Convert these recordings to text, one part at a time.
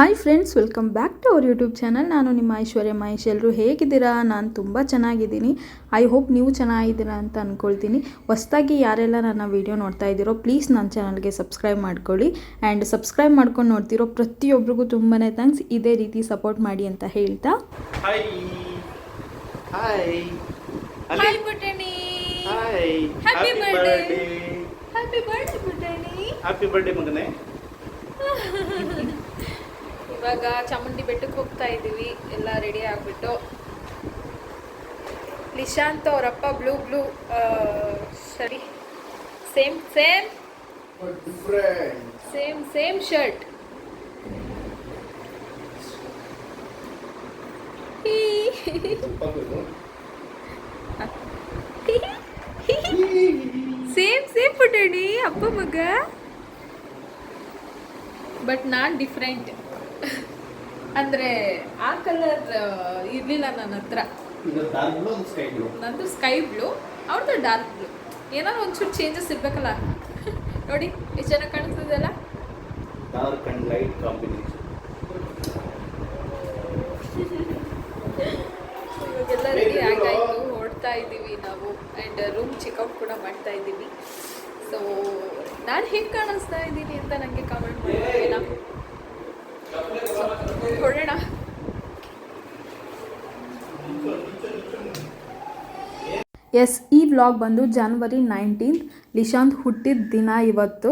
Hi friends, welcome back to our YouTube channel. ನಾನು ನಿಮ್ಮ ಐಶ್ವರ್ಯ ಮಹೇಶ್. ಎಲ್ಲರೂ ಹೇಗಿದ್ದೀರಾ? ನಾನು ತುಂಬ ಚೆನ್ನಾಗಿದ್ದೀನಿ. ಐ ಹೋಪ್ ನೀವು ಚೆನ್ನಾಗಿದ್ದೀರಾ ಅಂತ ಅಂದ್ಕೊಳ್ತೀನಿ. ಹೊಸ್ದಾಗಿ ಯಾರೆಲ್ಲ ನನ್ನ ವೀಡಿಯೋ ನೋಡ್ತಾ ಇದ್ದೀರೋ ಪ್ಲೀಸ್ ನನ್ನ ಚಾನಲ್ಗೆ ಸಬ್ಸ್ಕ್ರೈಬ್ ಮಾಡ್ಕೊಳ್ಳಿ. ಆ್ಯಂಡ್ ಸಬ್ಸ್ಕ್ರೈಬ್ ಮಾಡ್ಕೊಂಡು ನೋಡ್ತಿರೋ ಪ್ರತಿಯೊಬ್ಬರಿಗೂ ತುಂಬಾ ಥ್ಯಾಂಕ್ಸ್. ಇದೇ ರೀತಿ ಸಪೋರ್ಟ್ ಮಾಡಿ ಅಂತ ಹೇಳ್ತಾ ಹಾಯ್ ಪುಟ್ಟಣಿ, ಹ್ಯಾಪಿ ಬರ್ತ್ಡೇ. ಹ್ಯಾಪಿ ಬರ್ತ್ಡೇ ಪುಟ್ಟಣಿ. ಹ್ಯಾಪಿ ಬರ್ತ್ಡೇ ಮಗನೇ. ಇವಾಗ ಚಾಮುಂಡಿ ಬೆಟ್ಟಕ್ಕೆ ಹೋಗ್ತಾ ಇದ್ದೀವಿ, ಎಲ್ಲ ರೆಡಿ ಆಗಿಬಿಟ್ಟು. ಲಿಶಾಂತ್ ಅವರಪ್ಪ ಬ್ಲೂ ಸರಿ ಸೇಮ್ ಶರ್ಟ್. ಸೇಮ್ ಪುಟ್ಟಣಿ, ಅಪ್ಪ ಮಗ. ಬಟ್ ನಾನ್ ಡಿಫ್ರೆಂಟ್ ಅಂದ್ರೆ ಆ ಕಲರ್ ಇರ್ಲಿಲ್ಲ ನನ್ನ ಹತ್ರ. ನಂದು ಸ್ಕೈ ಬ್ಲೂ, ಅವ್ರದ್ದು ಡಾರ್ಕ್ ಬ್ಲೂ. ಏನಾದ್ರು ಒಂಚೂರು ಚೇಂಜಸ್ ಇರ್ಬೇಕಲ್ಲ. ನೋಡಿ ಎಷ್ಟು ಚೆನ್ನಾಗಿ ಕಾಣಿಸ್ತದಲ್ಲ. Dark and light combination. ಇವಾಗೆಲ್ಲ ರೆಡಿ ಆಗಾಯ್ತು, ಹೊರಡ್ತಾ ಇದ್ದೀವಿ ನಾವು. ಆ್ಯಂಡ್ ರೂಮ್ ಚೆಕ್ಔಟ್ ಕೂಡ ಮಾಡ್ತಾ ಇದ್ದೀವಿ. ಸೊ ನಾನು ಹೇಗೆ ಕಾಣಿಸ್ತಾ ಇದ್ದೀನಿ ಅಂತ ನನಗೆ ಕಾಮೆಂಟ್ ಮಾಡೋಣ. ಹೊರಡೋಣ. ಎಸ್, ಈ ವ್ಲಾಗ್ ಬಂದು January 19th, ಲಿಶಾಂತ್ ಹುಟ್ಟಿದ ದಿನ ಇವತ್ತು.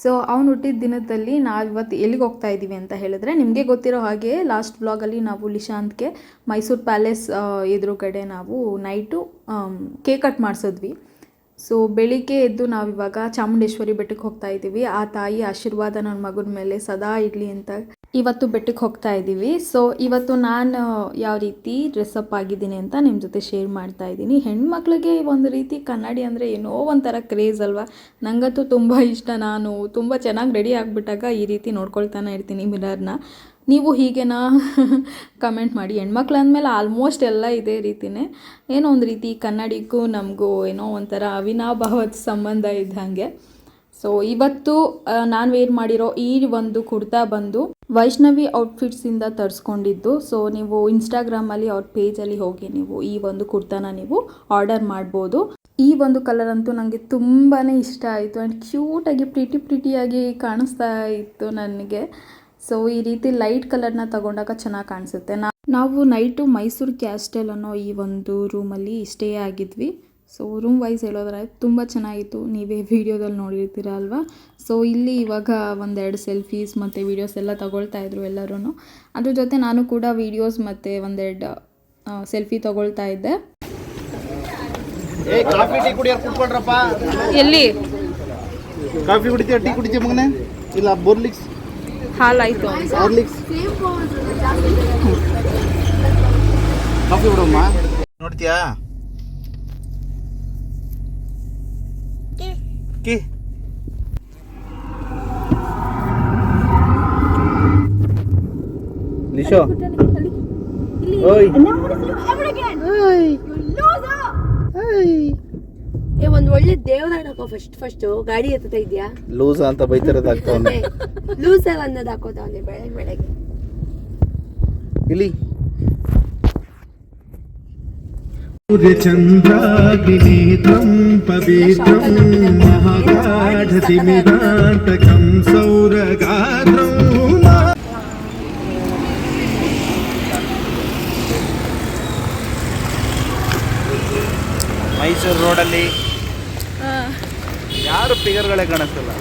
ಸೊ ಅವ್ನು ಹುಟ್ಟಿದ ದಿನದಲ್ಲಿ ನಾವು ಇವತ್ತು ಎಲ್ಲಿಗೆ ಹೋಗ್ತಾ ಇದ್ದೀವಿ ಅಂತ ಹೇಳಿದ್ರೆ, ನಿಮಗೆ ಗೊತ್ತಿರೋ ಹಾಗೆ ಲಾಸ್ಟ್ ವ್ಲಾಗಲ್ಲಿ ನಾವು ಲಿಶಾಂತ್ಗೆ ಮೈಸೂರು ಪ್ಯಾಲೇಸ್ ಎದುರುಗಡೆ ನಾವು ನೈಟು ಕೇಕ್ ಕಟ್ ಮಾಡಿಸಿದ್ವಿ. ಸೊ ಬೆಳಿಗ್ಗೆ ಎದ್ದು ನಾವಿವಾಗ ಚಾಮುಂಡೇಶ್ವರಿ ಬೆಟ್ಟಕ್ಕೆ ಹೋಗ್ತಾ ಇದ್ದೀವಿ. ಆ ತಾಯಿ ಆಶೀರ್ವಾದ ನನ್ನ ಮಗನ ಮೇಲೆ ಸದಾ ಇರಲಿ ಅಂತ ಇವತ್ತು ಬೆಟ್ಟಕ್ಕೆ ಹೋಗ್ತಾ ಇದ್ದೀವಿ. ಸೊ ಇವತ್ತು ನಾನು ಯಾವ ರೀತಿ ಡ್ರೆಸ್ಅಪ್ ಆಗಿದ್ದೀನಿ ಅಂತ ನಿಮ್ಮ ಜೊತೆ ಶೇರ್ ಮಾಡ್ತಾ ಇದ್ದೀನಿ. ಹೆಣ್ಮಕ್ಳಿಗೆ ಒಂದು ರೀತಿ ಕನ್ನಡಿ ಅಂದರೆ ಏನೋ ಒಂಥರ ಕ್ರೇಜ್ ಅಲ್ವಾ. ನನಗಂತೂ ತುಂಬ ಇಷ್ಟ. ನಾನು ತುಂಬ ಚೆನ್ನಾಗಿ ರೆಡಿ ಆಗಿಬಿಟ್ಟಾಗ ಈ ರೀತಿ ನೋಡ್ಕೊಳ್ತಾನೆ ಇರ್ತೀನಿ ಮಿರರ್ನ. ನೀವು ಹೀಗೇನಾ ಕಮೆಂಟ್ ಮಾಡಿ. ಹೆಣ್ಮಕ್ಳು ಅಂದಮೇಲೆ ಆಲ್ಮೋಸ್ಟ್ ಎಲ್ಲ ಇದೇ ರೀತಿಯೇ. ಏನೋ ಒಂದು ರೀತಿ ಕನ್ನಡಿಗೂ ನಮಗೂ ಏನೋ ಒಂಥರ ಅವಿನಾಭಾವದ ಸಂಬಂಧ ಇದ್ದಂಗೆ. ಸೊ ಇವತ್ತು ನಾನು ವೇರ್ ಮಾಡಿರೋ ಈ ಒಂದು ಕುರ್ತಾ ಬಂದು ವೈಷ್ಣವಿ ಔಟ್ಫಿಟ್ಸಿಂದ ತರಿಸ್ಕೊಂಡಿದ್ದು. ಸೊ ನೀವು ಇನ್ಸ್ಟಾಗ್ರಾಮಲ್ಲಿ ಅವ್ರ ಪೇಜಲ್ಲಿ ಹೋಗಿ ನೀವು ಈ ಒಂದು ಕುರ್ತಾನ ನೀವು ಆರ್ಡರ್ ಮಾಡ್ಬೋದು. ಈ ಒಂದು ಕಲರ್ ಅಂತೂ ನನಗೆ ತುಂಬಾ ಇಷ್ಟ ಆಯಿತು. ಆ್ಯಂಡ್ ಕ್ಯೂಟಾಗಿ ಪ್ರಿಟಿಯಾಗಿ ಕಾಣಿಸ್ತಾ ಇತ್ತು ನನಗೆ. ಸೊ ಈ ರೀತಿ ಲೈಟ್ ಕಲರ್ನ ತಗೊಂಡಾಗ ಚೆನ್ನಾಗಿ ಕಾಣಿಸುತ್ತೆ. ನಾವು ನೈಟು ಮೈಸೂರು ಕ್ಯಾಸ್ಟಲ್ ಅನ್ನೋ ಈ ಒಂದು ರೂಮಲ್ಲಿ ಸ್ಟೇ ಆಗಿದ್ವಿ. ಸೊ ರೂಮ್ ವೈಸ್ ಹೇಳೋದ್ರೆ ತುಂಬ ಚೆನ್ನಾಗಿತ್ತು. ನೀವೇ ವೀಡಿಯೋದಲ್ಲಿ ನೋಡಿರ್ತೀರ ಅಲ್ವಾ. ಸೊ ಇಲ್ಲಿ ಇವಾಗ ಒಂದೆರಡು ಸೆಲ್ಫೀಸ್ ಮತ್ತು ವೀಡಿಯೋಸ್ ಎಲ್ಲ ತಗೊಳ್ತಾ ಇದ್ರು ಎಲ್ಲರೂ. ಅದ್ರ ಜೊತೆ ನಾನು ಕೂಡ ವೀಡಿಯೋಸ್ ಮತ್ತು ಒಂದೆರಡು ಸೆಲ್ಫಿ ತಗೊಳ್ತಾ ಇದ್ದೆ. ಎಲ್ಲಿ ಕಾಫಿ ಕುಡಿತೀಯ, ಟೀ ಕುಡಿತೀಯ ಮಗನೇ? ಇಲ್ಲ ಬೋರ್ಲಿಕ್ಸ್ ಹಾಲಾಯಿತು. ಕಾಫಿ ಬಿಡಮ್ಮ. ನೋಡ್ತೀಯಾ? ನಿಶೋ ಓಯ್ ಒಂದು ಒಳ್ಳೆ ದೇವರಾಗ ಹಾಕೋ. ಫಸ್ಟ್ ಗಾಡಿ ಎತ್ತ ಇದೆಯಾ? ಲೂಸ್ ಅಂತ ಬೈತಿರೋದಾಗ್ತಾವೆ. ಲೂಸ್ ಅನ್ನೋದು ಹಾಕೋದವನೆ ಬೆಳಗ್ಗೆ ಇಲ್ಲಿ. ಚಂದ್ರಾಗಿನಿ ತ್ವಂ ಪವಿತ್ರಂ ಮಹಾಗಾಢತಿಮಿರಾಂತಕಂ ಸೌರಗಾತ್ರಂ. ಮೈಸೂರು ರೋಡಲ್ಲಿ ಯಾರು ಫಿಗರ್ಗಳೇ ಕಾಣಿಸ್ತಲ್ಲ.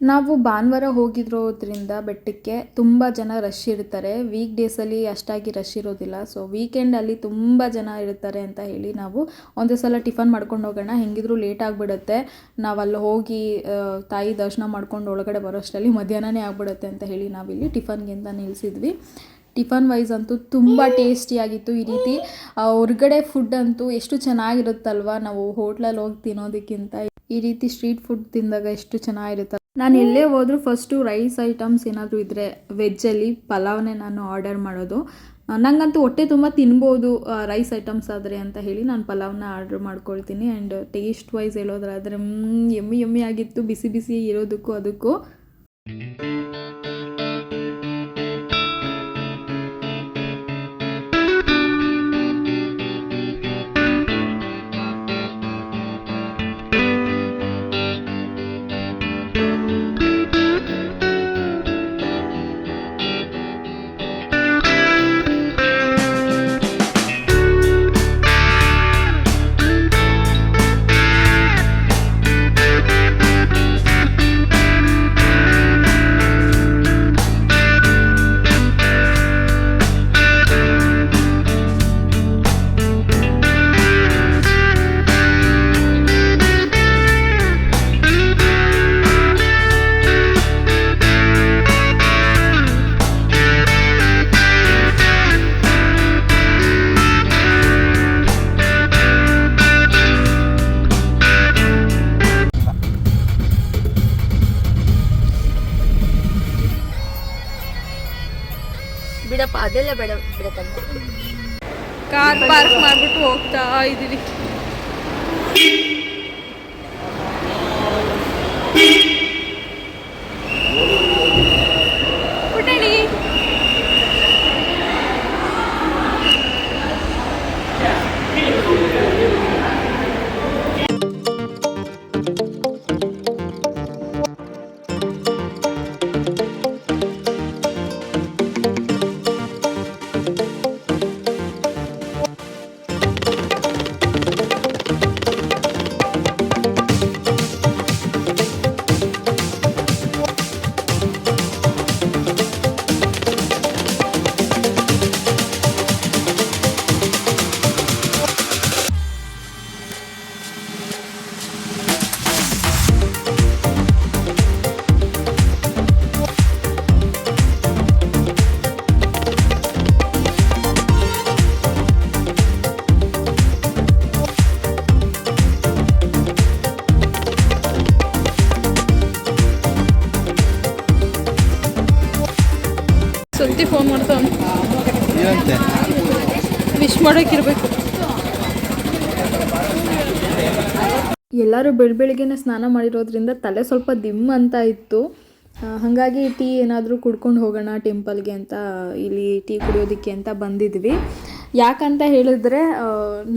ನಾವು ಭಾನುವಾರ ಹೋಗಿರೋದ್ರಿಂದ ಬೆಟ್ಟಕ್ಕೆ ತುಂಬ ಜನ ರಶ್ ಇರ್ತಾರೆ. ವೀಕ್ ಡೇಸಲ್ಲಿ ಅಷ್ಟಾಗಿ ರಶ್ ಇರೋದಿಲ್ಲ. ಸೊ ವೀಕೆಂಡಲ್ಲಿ ತುಂಬ ಜನ ಇರ್ತಾರೆ ಅಂತ ಹೇಳಿ ನಾವು ಒಂದು ಸಲ ಟಿಫನ್ ಮಾಡ್ಕೊಂಡು ಹೋಗೋಣ, ಹೆಂಗಿದ್ರು ಲೇಟ್ ಆಗಿಬಿಡುತ್ತೆ. ನಾವು ಅಲ್ಲಿ ಹೋಗಿ ತಾಯಿ ದರ್ಶನ ಮಾಡ್ಕೊಂಡು ಒಳಗಡೆ ಬರೋಷ್ಟರಲ್ಲಿ ಮಧ್ಯಾಹ್ನನೇ ಆಗಿಬಿಡುತ್ತೆ ಅಂತ ಹೇಳಿ ನಾವಿಲ್ಲಿ ಟಿಫನ್ಗೆ ಅಂತ ನಿಲ್ಲಿಸಿದ್ವಿ. ಟಿಫನ್ ವೈಸ್ ಅಂತೂ ತುಂಬ ಟೇಸ್ಟಿಯಾಗಿತ್ತು. ಈ ರೀತಿ ಹೊರಗಡೆ ಫುಡ್ ಅಂತೂ ಎಷ್ಟು ಚೆನ್ನಾಗಿರುತ್ತಲ್ವ. ನಾವು ಹೋಟ್ಲಲ್ಲಿ ಹೋಗಿ ತಿನ್ನೋದಕ್ಕಿಂತ ಈ ರೀತಿ ಸ್ಟ್ರೀಟ್ ಫುಡ್ ತಿಂದಾಗ ಎಷ್ಟು ಚೆನ್ನಾಗಿರುತ್ತೆ. ನಾನು ಎಲ್ಲೇ ಹೋದರೂ ಫಸ್ಟು ರೈಸ್ ಐಟಮ್ಸ್ ಏನಾದರೂ ಇದ್ದರೆ ವೆಜ್ಜಲ್ಲಿ ಪಲಾವ್ನೇ ನಾನು ಆರ್ಡರ್ ಮಾಡೋದು. ನಂಗಂತೂ ಹೊಟ್ಟೆ ತುಂಬ ತಿನ್ಬೋದು ರೈಸ್ ಐಟಮ್ಸ್ ಆದರೆ ಅಂತ ಹೇಳಿ ನಾನು ಪಲಾವ್ನ ಆರ್ಡ್ರ್ ಮಾಡ್ಕೊಳ್ತೀನಿ. ಆ್ಯಂಡ್ ಟೇಸ್ಟ್ ವೈಸ್ ಹೇಳೋದ್ರಾದರೆ ಯಮ್ಮಿ ಆಗಿತ್ತು. ಬಿಸಿ ಬಿಸಿ ಇರೋದಕ್ಕೂ ಅದಕ್ಕೂ ಬಿಡಪ್ಪ, ಅದೆಲ್ಲ ಬೇಡ ಬಿಡಕ್ಕಂತ. ಕಾರ್ ಪಾರ್ಕ್ ಮಾಡಿಬಿಟ್ಟು ಹೋಗ್ತಾ ಇದ್ದೀವಿ. ಪುಟಣಿ ಸುದ್ದಿ ಫೋನ್ ಮಾಡ್ತಾವ ಏನಂತೆ ವಿಶ್ ಮಾಡೋಕ್ಕಿರ್ಬೇಕು. ಎಲ್ಲರೂ ಬೆಳಗ್ಗೆನೇ ಸ್ನಾನ ಮಾಡಿರೋದ್ರಿಂದ ತಲೆ ಸ್ವಲ್ಪ ದಿಮ್ ಅಂತ ಇತ್ತು. ಹಾಗಾಗಿ ಟೀ ಏನಾದರೂ ಕುಡ್ಕೊಂಡು ಹೋಗೋಣ ಟೆಂಪಲ್ಗೆ ಅಂತ ಇಲ್ಲಿ ಟೀ ಕುಡಿಯೋದಕ್ಕೆ ಅಂತ ಬಂದಿದ್ವಿ. ಯಾಕಂತ ಹೇಳಿದ್ರೆ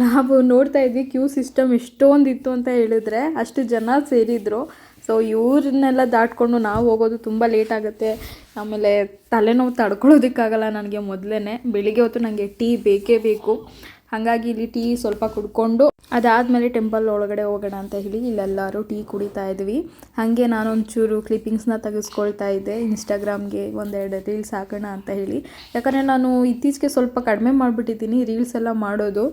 ನಾವು ನೋಡ್ತಾ ಇದ್ವಿ ಕ್ಯೂ ಸಿಸ್ಟಮ್ ಎಷ್ಟೊಂದಿತ್ತು ಅಂತ ಹೇಳಿದ್ರೆ ಅಷ್ಟು ಜನ ಸೇರಿದ್ರು. ಸೊ ಇವ್ರನ್ನೆಲ್ಲ ದಾಟ್ಕೊಂಡು ನಾವು ಹೋಗೋದು ತುಂಬ ಲೇಟ್ ಆಗುತ್ತೆ. ಆಮೇಲೆ ತಲೆನೋವು ತಡ್ಕೊಳ್ಳೋದಕ್ಕಾಗಲ್ಲ ನನಗೆ. ಮೊದಲೇ ಬೆಳಿಗ್ಗೆ ಹೊತ್ತು ನನಗೆ ಟೀ ಬೇಕೇ ಬೇಕು. ಹಾಗಾಗಿ ಇಲ್ಲಿ ಟೀ ಸ್ವಲ್ಪ ಕುಡ್ಕೊಂಡು ಅದಾದಮೇಲೆ ಟೆಂಪಲ್ ಒಳಗಡೆ ಹೋಗೋಣ ಅಂತ ಹೇಳಿ ಇಲ್ಲೆಲ್ಲರೂ ಟೀ ಕುಡಿತಾ ಇದ್ವಿ. ಹಾಗೆ ನಾನೊಂಚೂರು ಕ್ಲಿಪ್ಪಿಂಗ್ಸ್ನ ತೆಗೆಸ್ಕೊಳ್ತಾ ಇದ್ದೆ ಇನ್ಸ್ಟಾಗ್ರಾಮ್ಗೆ ಒಂದೆರಡು ರೀಲ್ಸ್ ಹಾಕೋಣ ಅಂತ ಹೇಳಿ. ಯಾಕಂದರೆ ನಾನು ಇತ್ತೀಚೆಗೆ ಸ್ವಲ್ಪ ಕಡಿಮೆ ಮಾಡಿಬಿಟ್ಟಿದ್ದೀನಿ ರೀಲ್ಸ್ ಎಲ್ಲ ಮಾಡೋದು.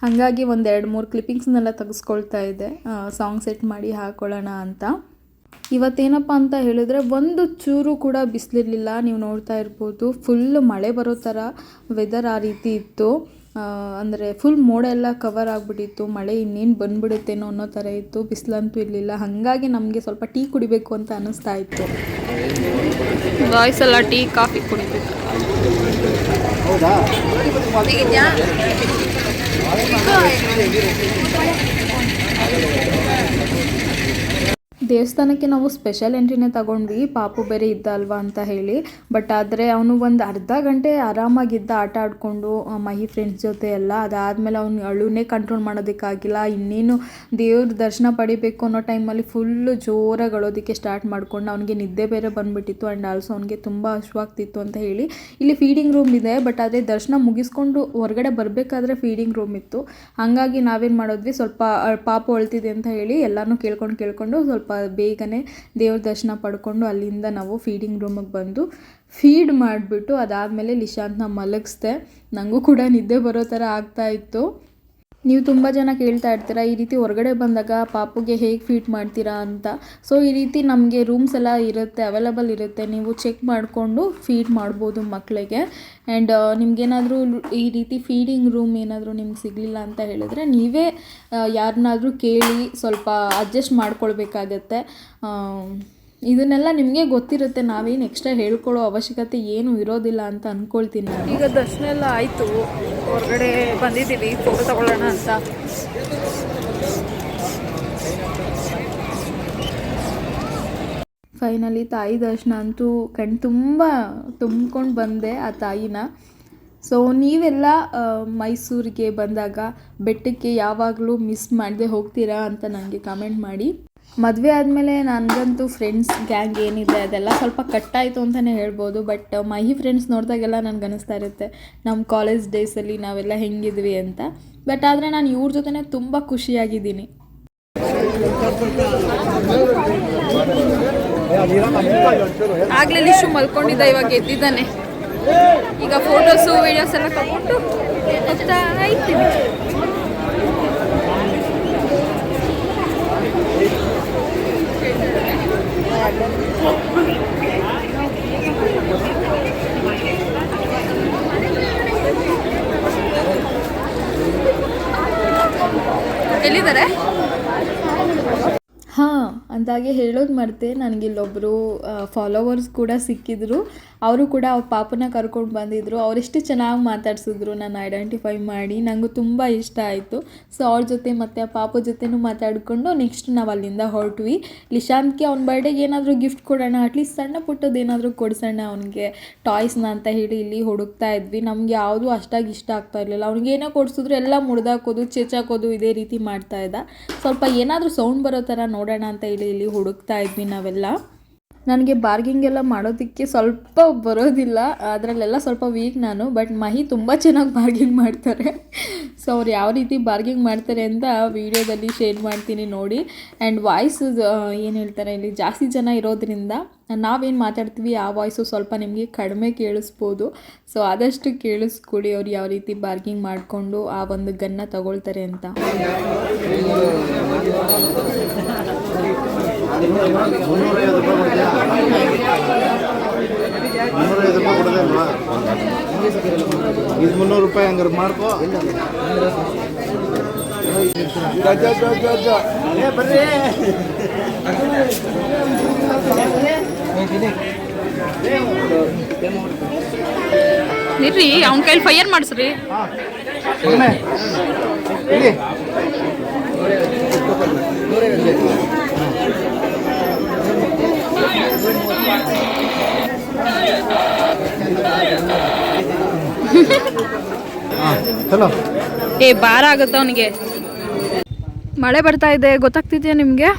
ಹಾಗಾಗಿ ಒಂದೆರಡು ಮೂರು ಕ್ಲಿಪ್ಪಿಂಗ್ಸ್ನೆಲ್ಲ ತೆಗೆಸ್ಕೊಳ್ತಾ ಇದ್ದೆ ಸಾಂಗ್ ಸೆಟ್ ಮಾಡಿ ಹಾಕೊಳ್ಳೋಣ ಅಂತ. ಇವತ್ತೇನಪ್ಪ ಅಂತ ಹೇಳಿದ್ರೆ ಒಂದು ಚೂರು ಕೂಡ ಬಿಸಿಲಿರಲಿಲ್ಲ. ನೀವು ನೋಡ್ತಾ ಇರ್ಬೋದು ಫುಲ್ ಮಳೆ ಬರೋ ಥರ ವೆದರ್ ಆ ರೀತಿ ಇತ್ತು. ಅಂದರೆ ಫುಲ್ ಮೋಡ ಎಲ್ಲ ಕವರ್ ಆಗಿಬಿಟ್ಟಿತ್ತು. ಮಳೆ ಇನ್ನೇನು ಬಂದುಬಿಡುತ್ತೇನೋ ಅನ್ನೋ ಥರ ಇತ್ತು. ಬಿಸಿಲಂತೂ ಇರಲಿಲ್ಲ. ಹಾಗಾಗಿ ನಮಗೆ ಸ್ವಲ್ಪ ಟೀ ಕುಡಿಬೇಕು ಅಂತ ಅನ್ನಿಸ್ತಾ ಇತ್ತು. ಬಾಯ್ಸ್ ಎಲ್ಲ ಟೀ ಕಾಫಿ ಕುಡಿಬೇಕು. ದೇವಸ್ಥಾನಕ್ಕೆ ನಾವು ಸ್ಪೆಷಲ್ ಎಂಟ್ರಿನೇ ತಗೊಂಡ್ವಿ. ಪಾಪು ಬೇರೆ ಇದ್ದ ಅಲ್ವಾ ಅಂತ ಹೇಳಿ. ಬಟ್ ಆದರೆ ಅವನು ಒಂದು ಅರ್ಧ ಗಂಟೆ ಆರಾಮಾಗಿದ್ದ ಆಟ ಆಡಿಕೊಂಡು ಮಹಿ ಫ್ರೆಂಡ್ಸ್ ಜೊತೆ ಎಲ್ಲ. ಅದಾದಮೇಲೆ ಅವ್ನು ಅಳುನೇ ಕಂಟ್ರೋಲ್ ಮಾಡೋದಕ್ಕಾಗಿಲ್ಲ. ಇನ್ನೇನು ದೇವ್ರ ದರ್ಶನ ಪಡಿಬೇಕು ಅನ್ನೋ ಟೈಮಲ್ಲಿ ಫುಲ್ಲು ಜೋರಾಗಿ ಅಳೋದಕ್ಕೆ ಸ್ಟಾರ್ಟ್ ಮಾಡ್ಕೊಂಡು ಅವನಿಗೆ ನಿದ್ದೆ ಬೇರೆ ಬಂದುಬಿಟ್ಟಿತ್ತು. ಆ್ಯಂಡ್ ಆಲ್ಸೋ ಅವನಿಗೆ ತುಂಬ ಹಶ್ವಾಗ್ತಿತ್ತು ಅಂತ ಹೇಳಿ ಇಲ್ಲಿ ಫೀಡಿಂಗ್ ರೂಮ್ ಇದೆ. ಬಟ್ ಆದರೆ ದರ್ಶನ ಮುಗಿಸ್ಕೊಂಡು ಹೊರಗಡೆ ಬರಬೇಕಾದ್ರೆ ಫೀಡಿಂಗ್ ರೂಮ್ ಇತ್ತು. ಹಾಗಾಗಿ ನಾವೇನು ಮಾಡಿದ್ವಿ, ಸ್ವಲ್ಪ ಪಾಪು ಅಳ್ತಿದೆ ಅಂತ ಹೇಳಿ ಎಲ್ಲನೂ ಕೇಳ್ಕೊಂಡು ಸ್ವಲ್ಪ ಬೇಗನೆ ದೇವ್ರ ದರ್ಶನ ಪಡ್ಕೊಂಡು ಅಲ್ಲಿಂದ ನಾವು ಫೀಡಿಂಗ್ ರೂಮಿಗೆ ಬಂದು ಫೀಡ್ ಮಾಡಿಬಿಟ್ಟು ಅದಾದಮೇಲೆ ಲಿಶಾಂತ್ನ ಮಲಗಿಸ್ದೆ. ನನಗೂ ಕೂಡ ನಿದ್ದೆ ಬರೋ ಥರ ಆಗ್ತಾಯಿತ್ತು. ನೀವು ತುಂಬ ಜನ ಕೇಳ್ತಾ ಇರ್ತೀರ ಈ ರೀತಿ ಹೊರಗಡೆ ಬಂದಾಗ ಪಾಪುಗೆ ಹೇಗೆ ಫೀಡ್ ಮಾಡ್ತೀರಾ ಅಂತ. ಸೊ ಈ ರೀತಿ ನಮಗೆ ರೂಮ್ಸ್ ಎಲ್ಲ ಇರುತ್ತೆ, ಅವೈಲಬಲ್ ಇರುತ್ತೆ. ನೀವು ಚೆಕ್ ಮಾಡಿಕೊಂಡು ಫೀಡ್ ಮಾಡ್ಬೋದು ಮಕ್ಕಳಿಗೆ. ಆ್ಯಂಡ್ ನಿಮಗೇನಾದರೂ ಈ ರೀತಿ ಫೀಡಿಂಗ್ ರೂಮ್ ಏನಾದರೂ ನಿಮ್ಗೆ ಸಿಗಲಿಲ್ಲ ಅಂತ ಹೇಳಿದ್ರೆ ನೀವೇ ಯಾರನ್ನಾದರೂ ಕೇಳಿ ಸ್ವಲ್ಪ ಅಡ್ಜಸ್ಟ್ ಮಾಡ್ಕೊಳ್ಬೇಕಾಗತ್ತೆ. ಇದನ್ನೆಲ್ಲ ನಿಮಗೆ ಗೊತ್ತಿರುತ್ತೆ. ನಾವೇನು ಎಕ್ಸ್ಟ್ರಾ ಹೇಳ್ಕೊಳ್ಳೋ ಅವಶ್ಯಕತೆ ಏನೂ ಇರೋದಿಲ್ಲ ಅಂತ ಅಂದ್ಕೊಳ್ತೀನಿ ನಾನು. ಈಗ ದರ್ಶನ ಎಲ್ಲ ಆಯಿತು, ಹೊರಗಡೆ ಬಂದಿದ್ದೀವಿ ಫೋಟೋ ತಗೊಳ್ಳೋಣ ಅಂತ. ಫೈನಲಿ ತಾಯಿ ದರ್ಶನ ಅಂತೂ ತುಂಬ್ಕೊಂಡು ಬಂದೆ ಆ ತಾಯಿನ. ಸೊ ನೀವೆಲ್ಲ ಮೈಸೂರಿಗೆ ಬಂದಾಗ ಬೆಟ್ಟಕ್ಕೆ ಯಾವಾಗಲೂ ಮಿಸ್ ಮಾಡದೆ ಹೋಗ್ತೀರಾ ಅಂತ ನನಗೆ ಕಮೆಂಟ್ ಮಾಡಿ. ಮದುವೆ ಆದಮೇಲೆ ನನಗಂತೂ ಫ್ರೆಂಡ್ಸ್ ಗ್ಯಾಂಗ್ ಏನಿದೆ ಅದೆಲ್ಲ ಸ್ವಲ್ಪ ಕಟ್ಟಾಯಿತು ಅಂತಲೇ ಹೇಳ್ಬೋದು. ಬಟ್ ಮಹಿ ಫ್ರೆಂಡ್ಸ್ ನೋಡಿದಾಗೆಲ್ಲ ನನಗೆ ಅನ್ನಿಸ್ತಾ ಇರುತ್ತೆ ನಮ್ಮ ಕಾಲೇಜ್ ಡೇಸಲ್ಲಿ ನಾವೆಲ್ಲ ಹೆಂಗಿದ್ವಿ ಅಂತ. ಬಟ್ ಆದರೆ ನಾನು ಇವ್ರ ಜೊತೆ ತುಂಬ ಖುಷಿಯಾಗಿದ್ದೀನಿ. ಆಗಲೇ ಲಿಶು ಮಲ್ಕೊಂಡಿದ್ದ, ಇವಾಗ ಎದ್ದಿದ್ದಾನೆ. ಈಗ ಫೋಟೋಸು ವಿಡಿಯೋಸ್ ಎಲ್ಲ ತಗೊಂಡು ಹೋಗ್ತಾ ಇದ್ದೀನಿ. ಎಲ್ಲಿದ್ದಾರೆ? ಹಾಂ, ಅಂದಾಗೆ ಹೇಳೋದು ಮರ್ತೆ ನನಗಿಲ್ಲೊಬ್ಬರು ಫಾಲೋವರ್ಸ್ ಕೂಡ ಸಿಕ್ಕಿದ್ರು. ಅವರು ಕೂಡ ಅವ್ರ ಪಾಪನ ಕರ್ಕೊಂಡು ಬಂದಿದ್ದರು. ಅವರೆಷ್ಟು ಚೆನ್ನಾಗಿ ಮಾತಾಡ್ಸಿದ್ರು, ನಾನು ಐಡೆಂಟಿಫೈ ಮಾಡಿ, ನನಗೂ ತುಂಬ ಇಷ್ಟ ಆಯಿತು. ಸೊ ಅವ್ರ ಜೊತೆ ಮತ್ತು ಆ ಪಾಪು ಜೊತೆನೂ ಮಾತಾಡಿಕೊಂಡು ನೆಕ್ಸ್ಟ್ ನಾವು ಅಲ್ಲಿಂದ ಹೊರಟ್ವಿ. ಲಿಶಾಂತ್ಗೆ ಅವ್ನ ಬರ್ಡೇಗೆ ಏನಾದರೂ ಗಿಫ್ಟ್ ಕೊಡೋಣ, ಅಟ್ಲೀಸ್ಟ್ ಸಣ್ಣ ಪುಟ್ಟದ್ದು ಏನಾದರೂ ಕೊಡಿಸೋಣ ಅವನಿಗೆ ಟಾಯ್ಸ್ನ ಅಂತ ಹೇಳಿ ಇಲ್ಲಿ ಹುಡುಕ್ತಾ ಇದ್ವಿ. ನಮ್ಗೆ ಯಾವುದೂ ಅಷ್ಟಾಗಿ ಇಷ್ಟ ಆಗ್ತಾ ಇರಲಿಲ್ಲ. ಅವ್ನಿಗೆ ಏನೋ ಕೊಡಿಸಿದ್ರು ಎಲ್ಲ ಮುರಿದಾಕೋದು, ಚೆಚ್ಚಾಕೋದು, ಇದೇ ರೀತಿ ಮಾಡ್ತಾ ಇದ್ದ. ಸ್ವಲ್ಪ ಏನಾದರೂ ಸೌಂಡ್ ಬರೋ ಥರ ನೋಡೋಣ ಅಂತ ಹೇಳಿ ಇಲ್ಲಿ ಹುಡುಕ್ತಾ ಇದ್ವಿ ನಾವೆಲ್ಲ. ನನಗೆ ಬಾರ್ಗಿಂಗ್ ಎಲ್ಲ ಮಾಡೋದಕ್ಕೆ ಸ್ವಲ್ಪ ಬರೋದಿಲ್ಲ, ಅದರಲ್ಲೆಲ್ಲ ಸ್ವಲ್ಪ ವೀಕ್ ನಾನು. ಬಟ್ ಮಹಿ ತುಂಬ ಚೆನ್ನಾಗಿ ಬಾರ್ಗಿಂಗ್ ಮಾಡ್ತಾರೆ. ಸೊ ಅವ್ರು ಯಾವ ರೀತಿ ಬಾರ್ಗಿಂಗ್ ಮಾಡ್ತಾರೆ ಅಂತ ವೀಡಿಯೋದಲ್ಲಿ ಶೇರ್ ಮಾಡ್ತೀನಿ ನೋಡಿ. ಆ್ಯಂಡ್ ವಾಯ್ಸ್ ಏನು ಹೇಳ್ತಾರೆ, ಇಲ್ಲಿ ಜಾಸ್ತಿ ಜನ ಇರೋದ್ರಿಂದ ನಾವೇನು ಮಾತಾಡ್ತೀವಿ ಆ ವಾಯ್ಸು ಸ್ವಲ್ಪ ನಿಮಗೆ ಕಡಿಮೆ ಕೇಳಿಸ್ಬೋದು. ಸೊ ಆದಷ್ಟು ಕೇಳಿಸ್ಕೊಡಿ ಅವ್ರು ಯಾವ ರೀತಿ ಬಾರ್ಗಿಂಗ್ ಮಾಡಿಕೊಂಡು ಆ ಒಂದು ಗನ್ನ ತಗೊಳ್ತಾರೆ ಅಂತ. ಇದು 300 ರೂಪಾಯಿ ಹಂಗಾರೆ ಮಾಡ್ಕೋ. ನಿರ್ರಿ ಅವ್ನ ಕೈಲಿ ಫೈರ್ ಮಾಡಿಸ್ರಿ. ಚಲೋ ಭಾರ ಆಗುತ್ತೆ ಅವನಿಗೆ. ಮಳೆ ಬರ್ತಾ ಇದೆ, ಗೊತ್ತಾಗ್ತಿದೆಯಾ ನಿಮಗೆ?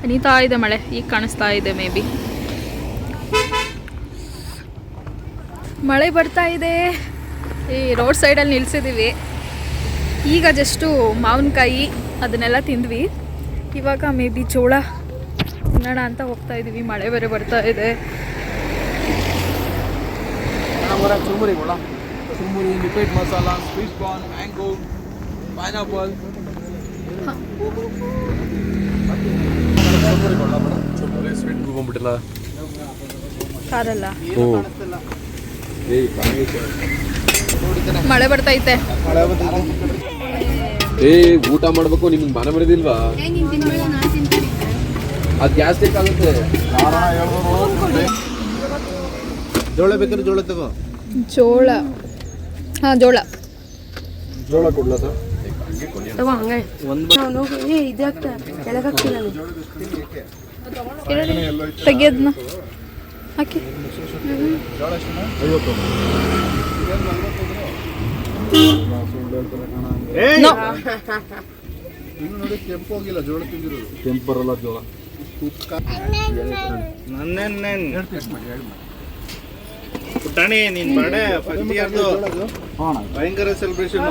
ಹನಿತಾ ಇದೆ ಮಳೆ, ಈಗ ಕಾಣಿಸ್ತಾ ಇದೆ. ಮೇ ಬಿ ಮಳೆ ಬರ್ತಾ ಇದೆ. ಈ ರೋಡ್ ಸೈಡಲ್ಲಿ ನಿಲ್ಸಿದ್ದೀವಿ. ಈಗ ಜಸ್ಟು ಮಾವಿನಕಾಯಿ ಅದನ್ನೆಲ್ಲ ತಿಂದ್ವಿ. ಇವಾಗ ಮೇ ಬಿ ಜೋಳ ತಿನ್ನೋಣ ಅಂತ ಹೋಗ್ತಾ ಇದ್ದೀವಿ. ಮಳೆ ಬೇರೆ ಬರ್ತಾ ಇದೆ. Churumuri, liquid masala, sweet corn, mango, pineapple. Churumuri sweet ಹೋಗ್ಬಿಟ್ಟಿಲ್ಲ ಕಾರಲ್ಲ. ಮಳೆ ಮಳೆ ಬರ್ತೈತೆ. ಊಟ ಮಾಡ್ಬೇಕು, ನಿಮ್ಗೆ ಮನೆ ಮರಿದಿಲ್ವಾ? ಅದು ಗ್ಯಾಸ್ಟ್ರಿಕ್ ಆಗುತ್ತೆ. ಜೋಳ ಬೇಕಾದ್ರೆ ಜೋಳ ತಗೋ. ಜೋಳ, ಹಾಂ ಜೋಳ ಕೊಡ್ಲಾ ಸರ್? ತೆಗಿಯೋದನ್ನ ಹಾಕಿ. ಕೆಂಪು ಹೋಗಿಲ್ಲ, ಜೋಳ ತಿಂದಿರೋದು. ಕೆಂಪು ಬರಲ್ಲ ಜೋಳ. ಪುಟಾಣಿ, ನೀನ್ ಬರ್ಡೇ ಫಸ್ಟ್ ಇಯರ್ದು ಭಯಂಕರ ಸೆಲೆಬ್ರೇಷನ್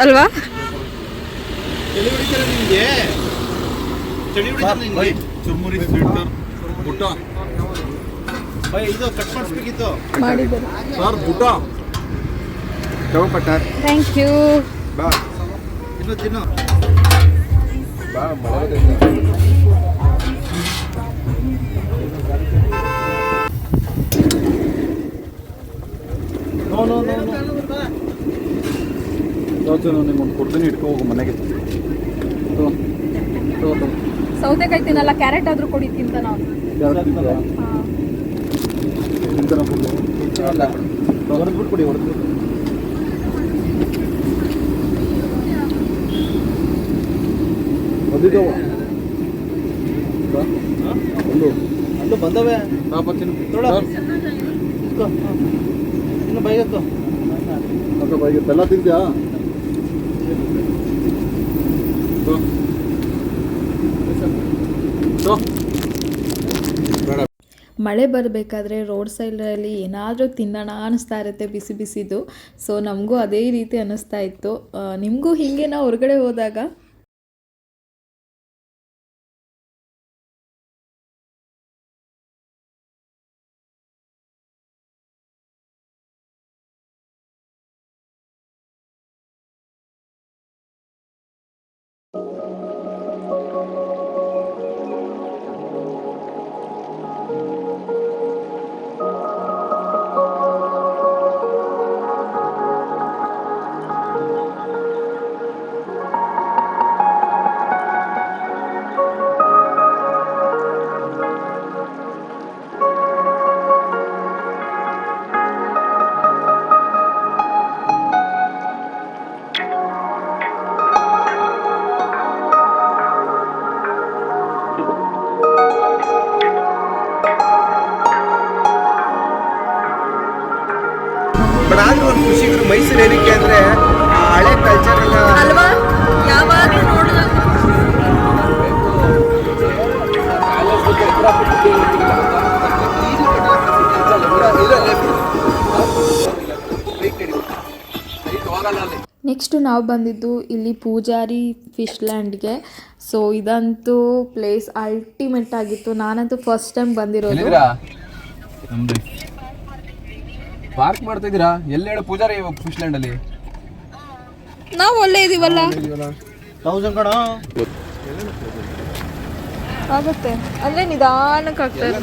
ಅಲ್ವಾ? ಚಳಿ ಹೊಡಿತಾರೆ ನಿಮ್ಗೆ, ಚಳಿ ಹೊಡಿತಾರೆ ನಿಮ್ಗೆ. ಚುರುಮುರಿ ಸ್ವೀಟ್ ಬುಟ್ಟ ಇದು ಕಟ್ ಮಾಡಿಸ್ಬೇಕಿತ್ತು ಮಾಡಿದ್ದಾರೆ. ಸರ್ ಬುಟ್ಟ ತಗೋಪಟ್ಟ. Thank you. ಬಾ ತಿನ್ನು ತಿನ್ನು. ಬಾ ಮಳೆ ನಿಮ್ಗೊಂದು ಕೊಡ್ತೀನಿ, ಇಟ್ಕೊ ಹೋಗು ಮನೆಗೆ. ಸೌತೆಕಾಯಿ ತಿನ್ನಲ್ಲ, ಕ್ಯಾರೆಟ್ ಆದ್ರೂ ಕೊಡಿ ತಿಂತ ನಾವು. ಹೊಡೆದ್ಬಿಟ್ಟು ಕೊಡಿ, ಹೊಡೆದ್ಬಿಟ್ಟು. ಒಂದು ಬಂದವೆ. ಇನ್ನು ಬೈಗತ್ತು ಬೆಲ್ಲ ತಿಂತ್ಯಾ? ಮಳೆ ಬರಬೇಕಾದ್ರೆ ರೋಡ್ ಸೈಡಲ್ಲಿ ಏನಾದರೂ ತಿನ್ನೋಣ ಅನ್ನಿಸ್ತಾ ಇರುತ್ತೆ, ಬಿಸಿ ಬಿಸಿದು. ಸೊ ನಮಗೂ ಅದೇ ರೀತಿ ಅನ್ನಿಸ್ತಾ ಇತ್ತು. ನಿಮಗೂ ಹೀಗೆ ನಾವು ಹೊರಗಡೆ ಹೋದಾಗ ಅವರಾದ್ರೂ ಒಂದು ಖುಷಿಗರು ಮೈಸೂರು ಏನಕ್ಕೆ ಅಂದರೆ ಹಳೆ ಕಲ್ಚರ್ ಎಲ್ಲ ಅಲ್ವಾ ಯಾವಾಗಲೂ ನೋಡಿದಾಗ ನೆಕ್ಸ್ಟು ನಾವು ಬಂದಿದ್ದು ಇಲ್ಲಿ ಪೂಜಾರಿ ಫಿಶ್ ಲ್ಯಾಂಡ್ಗೆ. ಸೊ ಇದಂತೂ ಪ್ಲೇಸ್ ಅಲ್ಟಿಮೇಟ್ ಆಗಿತ್ತು. ನಾನಂತೂ ಫಸ್ಟ್ ಟೈಮ್ ಬಂದಿರೋದು. ಪಾರ್ಕ್ ಮಾಡ್ತಾ ಇದ್ದೀರಾ ಎಲ್ಲಿ ಹೇಳು ಪೂಜಾರಿ ಫಿಶ್ ಲ್ಯಾಂಡ್ ಅಲ್ಲಿ ನಾವು ಒಳ್ಳೆ ಇದೀವಲ್ಲ, 1000 ಕಣ ಆಗುತ್ತೆ ಅಂದರೆ ನಿಧಾನಕ್ಕೆ ಆಗ್ತದೆ.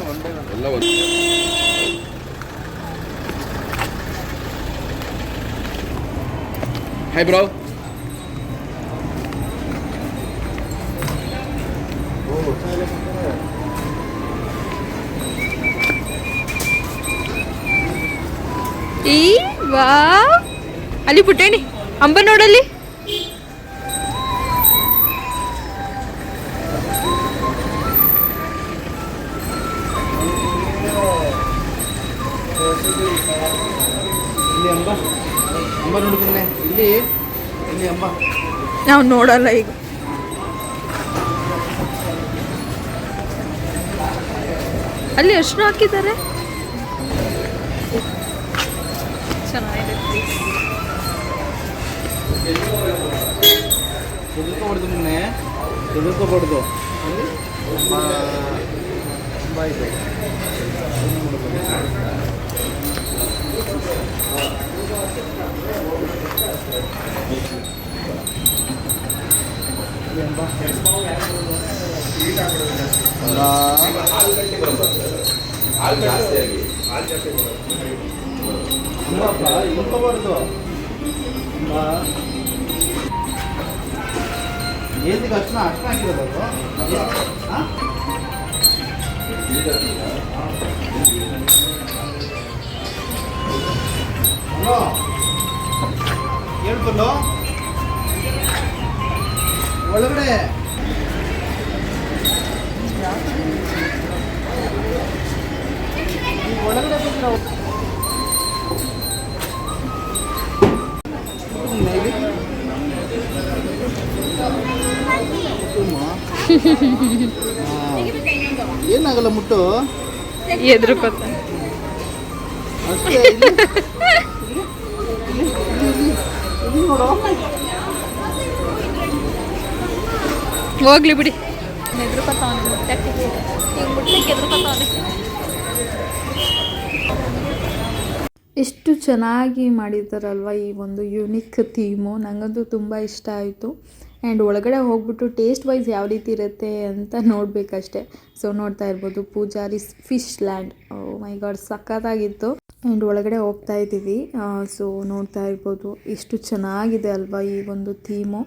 Hi bro. ಈ ವಾ ಅಲ್ಲಿ ಪುಟ್ಟೇಣಿ ಅಂಬ ನೋಡಲ್ಲಿ. ಇಲ್ಲಿ ಅಂಬ ನೋಡ್ತೀನಿ ಇಲ್ಲಿ ಅಂಬ ನಾವು ನೋಡಲ್ಲ ಈಗ. ಅಲ್ಲಿ ಅರ್ಶಿನ ಹಾಕಿದ್ದಾರೆ, ಚೆನ್ನಾಗಿದೆ. ಹೆದರ್ಕೊಬಾರ್ದು ಮೊನ್ನೆ, ಹೆದರ್ಕೊಬಾರ್ದು. ಬಾಯ್ತು ಇಳ್ಕೊಬಾರ್ದು. ಏನಿಗೆ ಅರ್ಶನ ಹಾಕಿರೋದು ಹಲೋ ಹೇಳ್ಬಲ್ಲು ಒಳಗಡೆ ಒಳಗಡೆ ಬಂದ್ರೆ ಏನಾಗಲ್ಲ ಮುಟ್ಟು ಎದುರುಕೊತ ಅಷ್ಟೇ. ನೋಡು ಹೋಗ್ಲಿ ಬಿಡಿ. ಎಷ್ಟು ಚೆನ್ನಾಗಿ ಮಾಡಿದ್ದಾರಲ್ವ ಈ ಒಂದು ಯುನಿಕ್ ಥೀಮು. ನನಗಂತೂ ತುಂಬ ಇಷ್ಟ ಆಯಿತು. ಆ್ಯಂಡ್ ಒಳಗಡೆ ಹೋಗ್ಬಿಟ್ಟು ಟೇಸ್ಟ್ ವೈಸ್ ಯಾವ ರೀತಿ ಇರುತ್ತೆ ಅಂತ ನೋಡಬೇಕಷ್ಟೆ. ಸೊ ನೋಡ್ತಾ ಇರ್ಬೋದು Poojari fish land. My god ಸಖತ್ತಾಗಿತ್ತು. ಆ್ಯಂಡ್ ಒಳಗಡೆ ಹೋಗ್ತಾ ಇದ್ದೀವಿ. ಸೊ ನೋಡ್ತಾ ಇರ್ಬೋದು ಎಷ್ಟು ಚೆನ್ನಾಗಿದೆ ಅಲ್ವಾ ಈ ಒಂದು ಥೀಮು.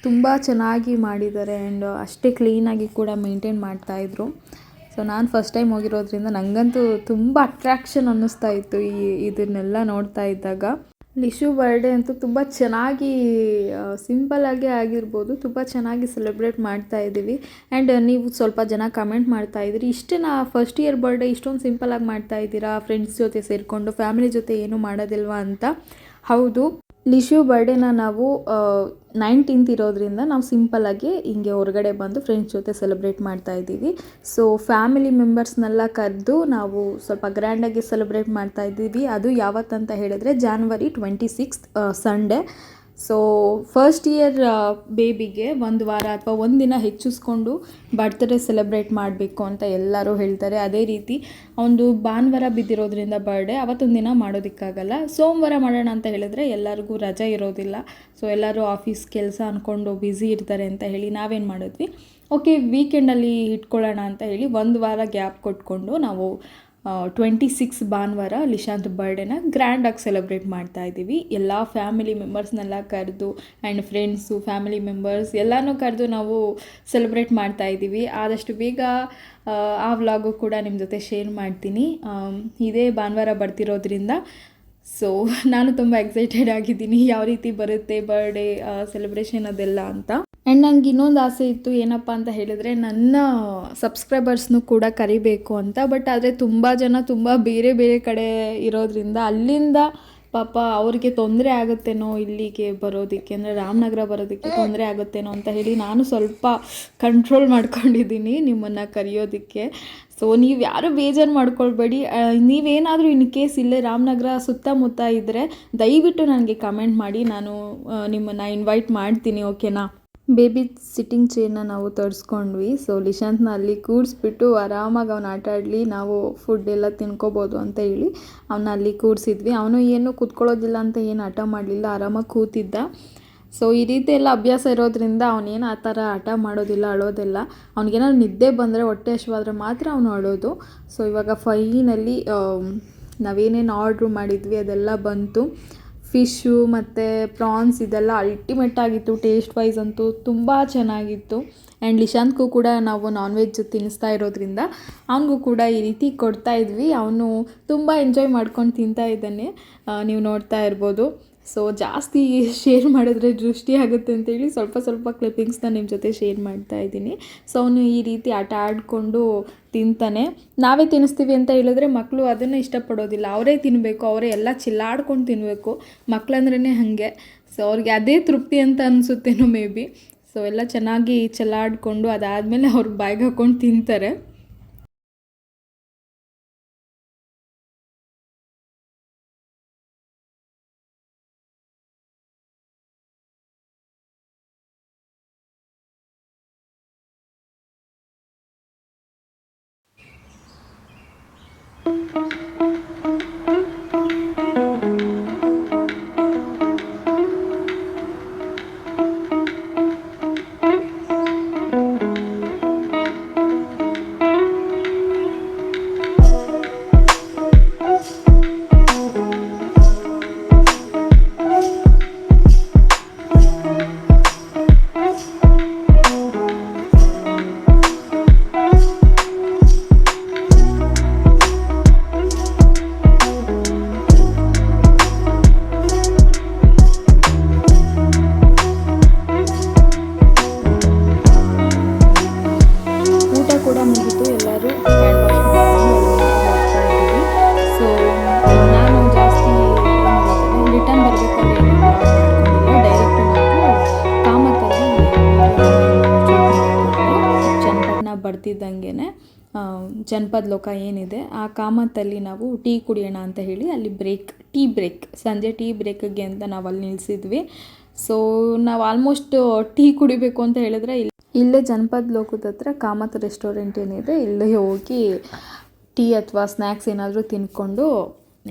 ತುಂಬ ಚೆನ್ನಾಗಿ ಮಾಡಿದ್ದಾರೆ ಆ್ಯಂಡ್ ಅಷ್ಟೇ ಕ್ಲೀನಾಗಿ ಕೂಡ ಮೇಂಟೈನ್ ಮಾಡ್ತಾಯಿದ್ರು. ಸೊ ನಾನು ಫಸ್ಟ್ ಟೈಮ್ ಹೋಗಿರೋದ್ರಿಂದ ನನಗಂತೂ ತುಂಬ ಅಟ್ರ್ಯಾಕ್ಷನ್ ಅನ್ನಿಸ್ತಾ ಇತ್ತು ಇದನ್ನೆಲ್ಲ ನೋಡ್ತಾ ಇದ್ದಾಗ. ಲಿಶು ಬರ್ಡೇ ಅಂತೂ ತುಂಬ ಚೆನ್ನಾಗಿ ಸಿಂಪಲ್ಲಾಗೇ ಆಗಿರ್ಬೋದು, ತುಂಬ ಚೆನ್ನಾಗಿ ಸೆಲೆಬ್ರೇಟ್ ಮಾಡ್ತಾ ಇದ್ದೀವಿ. ಆ್ಯಂಡ್ ನೀವು ಸ್ವಲ್ಪ ಜನ ಕಮೆಂಟ್ ಮಾಡ್ತಾ ಇದ್ದೀರಿ, ಇಷ್ಟೇನಾ ಫಸ್ಟ್ ಇಯರ್ ಬರ್ಡೇ ಇಷ್ಟೊಂದು ಸಿಂಪಲ್ಲಾಗಿ ಮಾಡ್ತಾ ಇದ್ದೀರಾ, ಫ್ರೆಂಡ್ಸ್ ಜೊತೆ ಸೇರಿಕೊಂಡು ಫ್ಯಾಮಿಲಿ ಜೊತೆ ಏನೂ ಮಾಡೋದಿಲ್ವಾ ಅಂತ. ಹೌದು, ಲಿಶು ಬರ್ಡೇನ ನಾವು 19th ಇರೋದ್ರಿಂದ ನಾವು ಸಿಂಪಲ್ಲಾಗಿ ಹಿಂಗೆ ಹೊರಗಡೆ ಬಂದು ಫ್ರೆಂಡ್ಸ್ ಜೊತೆ ಸೆಲೆಬ್ರೇಟ್ ಮಾಡ್ತಾ ಇದ್ದೀವಿ. ಸೊ ಫ್ಯಾಮಿಲಿ ಮೆಂಬರ್ಸ್ನೆಲ್ಲ ಕರೆದು ನಾವು ಸ್ವಲ್ಪ ಗ್ರ್ಯಾಂಡಾಗಿ ಸೆಲೆಬ್ರೇಟ್ ಮಾಡ್ತಾ ಇದ್ದೀವಿ. ಅದು ಯಾವತ್ತಂತ ಹೇಳಿದ್ರೆ January 26th Sunday. So first year ಬೇಬಿಗೆ ಒಂದು ವಾರ ಅಥವಾ ಒಂದಿನ ಹೆಚ್ಚಿಸ್ಕೊಂಡು ಬರ್ತ್ಡೇ ಸೆಲೆಬ್ರೇಟ್ ಮಾಡಬೇಕು ಅಂತ ಎಲ್ಲರೂ ಹೇಳ್ತಾರೆ. ಅದೇ ರೀತಿ ಒಂದು ಭಾನುವಾರ ಬಿದ್ದಿರೋದ್ರಿಂದ ಬರ್ಡೇ ಅವತ್ತೊಂದು ದಿನ ಮಾಡೋದಕ್ಕಾಗಲ್ಲ. ಸೋಮವಾರ ಮಾಡೋಣ ಅಂತ ಹೇಳಿದ್ರೆ ಎಲ್ಲರಿಗೂ ರಜೆ ಇರೋದಿಲ್ಲ. ಸೊ ಎಲ್ಲರೂ ಆಫೀಸ್ ಕೆಲಸ ಅಂದ್ಕೊಂಡು ಬ್ಯುಸಿ ಇರ್ತಾರೆ ಅಂತ ಹೇಳಿ ನಾವೇನು ಮಾಡಿದ್ವಿ, ಓಕೆ ವೀಕೆಂಡಲ್ಲಿ ಇಟ್ಕೊಳ್ಳೋಣ ಅಂತ ಹೇಳಿ ಒಂದು ವಾರ ಗ್ಯಾಪ್ ಕೊಟ್ಕೊಂಡು ನಾವು 26 ಭಾನುವಾರ ಲಿಶಾಂತ್ ಬರ್ಡೇನ ಗ್ರ್ಯಾಂಡಾಗಿ ಸೆಲೆಬ್ರೇಟ್ ಮಾಡ್ತಾ ಇದ್ದೀವಿ. ಎಲ್ಲ ಫ್ಯಾಮಿಲಿ ಮೆಂಬರ್ಸ್ನೆಲ್ಲ ಕರೆದು ಆ್ಯಂಡ್ ಫ್ರೆಂಡ್ಸು ಫ್ಯಾಮಿಲಿ ಮೆಂಬರ್ಸ್ ಎಲ್ಲನೂ ಕರೆದು ನಾವು ಸೆಲೆಬ್ರೇಟ್ ಮಾಡ್ತಾ ಇದ್ದೀವಿ. ಆದಷ್ಟು ಬೇಗ ಆ ವ್ಲಾಗು ಕೂಡ ನಿಮ್ಮ ಜೊತೆ ಶೇರ್ ಮಾಡ್ತೀನಿ. ಇದೇ ಭಾನುವಾರ ಬರ್ತಿರೋದ್ರಿಂದ ಸೊ ನಾನು ತುಂಬ ಎಕ್ಸೈಟೆಡ್ ಆಗಿದ್ದೀನಿ ಯಾವ ರೀತಿ ಬರುತ್ತೆ ಬರ್ಡೇ ಸೆಲೆಬ್ರೇಷನ್ ಅದೆಲ್ಲ ಅಂತ. ಆ್ಯಂಡ್ ನಂಗೆ ಇನ್ನೊಂದು ಆಸೆ ಇತ್ತು, ಏನಪ್ಪ ಅಂತ ಹೇಳಿದ್ರೆ ನನ್ನ ಸಬ್ಸ್ಕ್ರೈಬರ್ಸ್ನೂ ಕೂಡ ಕರಿಬೇಕು ಅಂತ. ಬಟ್ ಆದರೆ ತುಂಬ ಜನ ತುಂಬ ಬೇರೆ ಬೇರೆ ಕಡೆ ಇರೋದ್ರಿಂದ ಅಲ್ಲಿಂದ ಪಾಪ ಅವ್ರಿಗೆ ತೊಂದರೆ ಆಗುತ್ತೇನೋ ಇಲ್ಲಿಗೆ ಬರೋದಕ್ಕೆ, ಅಂದರೆ ರಾಮನಗರ ಬರೋದಕ್ಕೆ ತೊಂದರೆ ಆಗುತ್ತೇನೋ ಅಂತ ಹೇಳಿ ನಾನು ಸ್ವಲ್ಪ ಕಂಟ್ರೋಲ್ ಮಾಡ್ಕೊಂಡಿದ್ದೀನಿ ನಿಮ್ಮನ್ನು ಕರೆಯೋದಕ್ಕೆ. ಸೊ ನೀವು ಯಾರೂ ಬೇಜಾರು ಮಾಡ್ಕೊಳ್ಬೇಡಿ. ನೀವೇನಾದರೂ ಇನ್ ಕೇಸ್ ಇಲ್ಲೇ ರಾಮನಗರ ಸುತ್ತಮುತ್ತ ಇದ್ದರೆ ದಯವಿಟ್ಟು ನನಗೆ ಕಮೆಂಟ್ ಮಾಡಿ, ನಾನು ನಿಮ್ಮನ್ನು ಇನ್ವೈಟ್ ಮಾಡ್ತೀನಿ, ಓಕೆನಾ. ಬೇಬಿ ಸಿಟ್ಟಿಂಗ್ ಚೇರ್ನ ನಾವು ತರಿಸ್ಕೊಂಡ್ವಿ. ಸೊ ಲಿಶಾಂತ್ನ ಅಲ್ಲಿ ಕೂಡಿಸ್ಬಿಟ್ಟು ಆರಾಮಾಗಿ ಅವ್ನು ಆಟ ಆಡಲಿ, ನಾವು ಫುಡ್ ಎಲ್ಲ ತಿನ್ಕೋಬೋದು ಅಂತ ಹೇಳಿ ಅವನ್ನ ಅಲ್ಲಿ ಕೂರಿಸಿದ್ವಿ. ಅವನು ಏನು ಕೂತ್ಕೊಳ್ಳೋದಿಲ್ಲ ಅಂತ ಏನು ಹಠ ಮಾಡಲಿಲ್ಲ, ಆರಾಮಾಗಿ ಕೂತಿದ್ದ. ಸೊ ಈ ರೀತಿ ಎಲ್ಲ ಅಭ್ಯಾಸ ಇರೋದ್ರಿಂದ ಅವನೇನು ಆ ಥರ ಹಠ ಮಾಡೋದಿಲ್ಲ, ಅಳೋದಿಲ್ಲ. ಅವ್ನಿಗೇನಾದ್ರು ನಿದ್ದೆ ಬಂದರೆ, ಹೊಟ್ಟೆ ಹಸಿವಾದರೆ ಮಾತ್ರ ಅವನು ಅಳೋದು. ಸೊ ಇವಾಗ ಫೈನಲ್ಲಿ ನಾವೇನೇನು ಆರ್ಡ್ರು ಮಾಡಿದ್ವಿ ಅದೆಲ್ಲ ಬಂತು. ಫಿಶ್ಶು ಮತ್ತು ಪ್ರಾನ್ಸ್ ಇದೆಲ್ಲ ಅಲ್ಟಿಮೇಟ್ ಆಗಿತ್ತು. ಟೇಸ್ಟ್ ವೈಸ್ ಅಂತೂ ತುಂಬ ಚೆನ್ನಾಗಿತ್ತು. ಆ್ಯಂಡ್ ಲಿಶಾಂತ್ಗೂ ಕೂಡ ನಾವು ನಾನ್ ವೆಜ್ ತಿನ್ನಿಸ್ತಾ ಇರೋದ್ರಿಂದ ಅವನಿಗೂ ಕೂಡ ಈ ರೀತಿ ಕೊಡ್ತಾಯಿದ್ವಿ. ಅವನು ತುಂಬ ಎಂಜಾಯ್ ಮಾಡ್ಕೊಂಡು ತಿಂತಾ ಇದ್ದಾನೆ, ನೀವು ನೋಡ್ತಾ ಇರ್ಬೋದು. ಸೊ ಜಾಸ್ತಿ ಶೇರ್ ಮಾಡಿದ್ರೆ ದೃಷ್ಟಿ ಆಗುತ್ತೆ ಅಂತೇಳಿ ಸ್ವಲ್ಪ ಸ್ವಲ್ಪ ಕ್ಲಿಪ್ಪಿಂಗ್ಸ್ನ ನಿಮ್ಮ ಜೊತೆ ಶೇರ್ ಮಾಡ್ತಾ ಇದ್ದೀನಿ. ಸೊ ಅವನು ಈ ರೀತಿ ಆಟ ಆಡಿಕೊಂಡು ತಿಂತಾನೆ. ನಾವೇ ತಿನ್ನಿಸ್ತೀವಿ ಅಂತ ಹೇಳಿದ್ರೆ ಮಕ್ಕಳು ಅದನ್ನು ಇಷ್ಟಪಡೋದಿಲ್ಲ, ಅವರೇ ತಿನ್ನಬೇಕು, ಅವರೇ ಎಲ್ಲ ಚಿಲ್ಲಾಡ್ಕೊಂಡು ತಿನ್ನಬೇಕು. ಮಕ್ಕಳಂದ್ರೇ ಹಾಗೆ. ಸೊ ಅವ್ರಿಗೆ ಅದೇ ತೃಪ್ತಿ ಅಂತ ಅನಿಸುತ್ತೇನೋ ಮೇ ಬಿ. ಸೊ ಎಲ್ಲ ಚೆನ್ನಾಗಿ ಚೆಲ್ಲಾಡಿಕೊಂಡು ಅದಾದಮೇಲೆ ಅವ್ರಿಗೆ ಬಾಯಿಗೆ ಹಾಕ್ಕೊಂಡು ತಿಂತಾರೆ. ಬರ್ತಿದ್ದಂಗೆ ಜನಪದ ಲೋಕ ಏನಿದೆ ಆ ಕಾಮತ್ತಲ್ಲಿ ನಾವು ಟೀ ಕುಡಿಯೋಣ ಅಂತ ಹೇಳಿ ಅಲ್ಲಿ ಟೀ ಬ್ರೇಕ್ ಸಂಜೆ ಟೀ ಬ್ರೇಕ್ಗೆ ಅಂತ ನಾವು ಅಲ್ಲಿ ನಿಲ್ಲಿಸಿದ್ವಿ. ಸೊ ನಾವು ಆಲ್ಮೋಸ್ಟ್ ಟೀ ಕುಡಿಬೇಕು ಅಂತ ಹೇಳಿದ್ರೆ ಇಲ್ಲೇ ಜನಪದ ಲೋಕದ ಹತ್ರ ಕಾಮತ್ ರೆಸ್ಟೋರೆಂಟ್ ಏನಿದೆ ಇಲ್ಲೇ ಹೋಗಿ ಟೀ ಅಥವಾ ಸ್ನ್ಯಾಕ್ಸ್ ಏನಾದರೂ ತಿನ್ಕೊಂಡು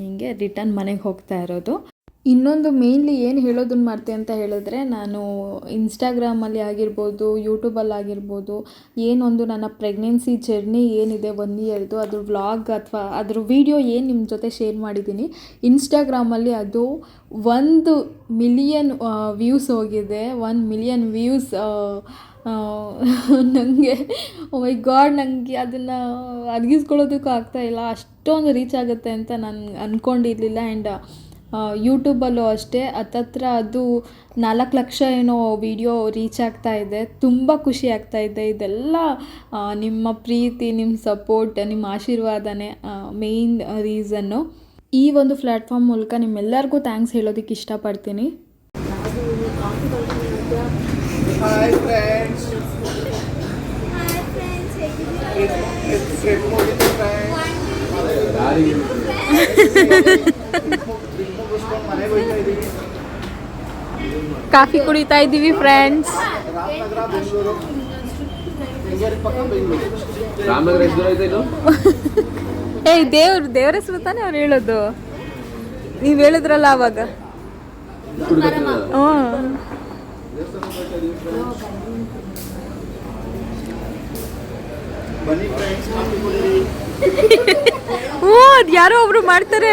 ಹಿಂಗೆ ರಿಟರ್ನ್ ಮನೆಗೆ ಹೋಗ್ತಾ ಇರೋದು. ಇನ್ನೊಂದು ಮೇನ್ಲಿ ಏನು ಹೇಳೋದನ್ನು ಮಾಡ್ತೆ ಅಂತ ಹೇಳಿದ್ರೆ, ನಾನು ಇನ್ಸ್ಟಾಗ್ರಾಮಲ್ಲಿ ಆಗಿರ್ಬೋದು, ಯೂಟ್ಯೂಬಲ್ಲಿ ಆಗಿರ್ಬೋದು, ಏನೊಂದು ನನ್ನ ಪ್ರೆಗ್ನೆನ್ಸಿ ಜರ್ನಿ ಏನಿದೆ 1 ಇಯರ್ದು ಅದ್ರ ವ್ಲಾಗ್ ಅಥವಾ ಅದ್ರ ವಿಡಿಯೋ ಏನು ನಿಮ್ಮ ಜೊತೆ ಶೇರ್ ಮಾಡಿದ್ದೀನಿ ಇನ್ಸ್ಟಾಗ್ರಾಮಲ್ಲಿ, ಅದು 1 ಮಿಲಿಯನ್ ವ್ಯೂಸ್ ಹೋಗಿದೆ. 1 ಮಿಲಿಯನ್ ವ್ಯೂಸ್. ನನಗೆ ಓ ಮೈ ಗಾಡ್, ನನಗೆ ಅದನ್ನು ಅರ್ಗಿಸ್ಕೊಳ್ಳೋದಕ್ಕೂ ಆಗ್ತಾಯಿಲ್ಲ, ಅಷ್ಟೊಂದು ರೀಚ್ ಆಗುತ್ತೆ ಅಂತ ನಾನು ಅಂದ್ಕೊಂಡಿರಲಿಲ್ಲ. ಆ್ಯಂಡ್ ಯೂಟ್ಯೂಬಲ್ಲೂ ಅಷ್ಟೇ ಹತ್ತತ್ರ ಅದು 4 ಲಕ್ಷ ಏನೋ ವಿಡಿಯೋ ರೀಚ್ ಆಗ್ತಾ ಇದೆ. ತುಂಬ ಖುಷಿ ಆಗ್ತಾ ಇದೆ. ಇದೆಲ್ಲ ನಿಮ್ಮ ಪ್ರೀತಿ, ನಿಮ್ಮ ಸಪೋರ್ಟ್, ನಿಮ್ಮ ಆಶೀರ್ವಾದನೇ ಮೇಯ್ನ್ ರೀಸನ್ನು. ಈ ಒಂದು ಪ್ಲ್ಯಾಟ್ಫಾರ್ಮ್ ಮೂಲಕ ನಿಮ್ಮೆಲ್ಲರಿಗೂ ಥ್ಯಾಂಕ್ಸ್ ಹೇಳೋದಕ್ಕೆ ಇಷ್ಟಪಡ್ತೀನಿ. Hi friends. ಕಾಫಿ ಕುಡಿತಾ ಇದ್ದೀವಿ ಫ್ರೆಂಡ್ಸ್. ರಾಮನಗರ, ಬೆಂಗಳೂರು, ಬೆಂಗಳೂರು ಪಕ್ಕ ಬೆಂಗಳೂರು. ರಾಮನಗರ ಎಷ್ಟು ದೂರ ಇದೆ ಇದು? ಏಯ್ ದೇವ್ರ ಹೆಸರು ತಾನೇ ಅವ್ರು ಹೇಳೋದು, ನೀವು ಹೇಳಿದ್ರಲ್ಲ ಅವಾಗ. ಬನ್ನಿ ಫ್ರೆಂಡ್ಸ್, ಕಾಫಿ ಕುಡಿರಿ. ಅದು ಯಾರೋ ಒಬ್ರು ಮಾಡ್ತಾರೆ.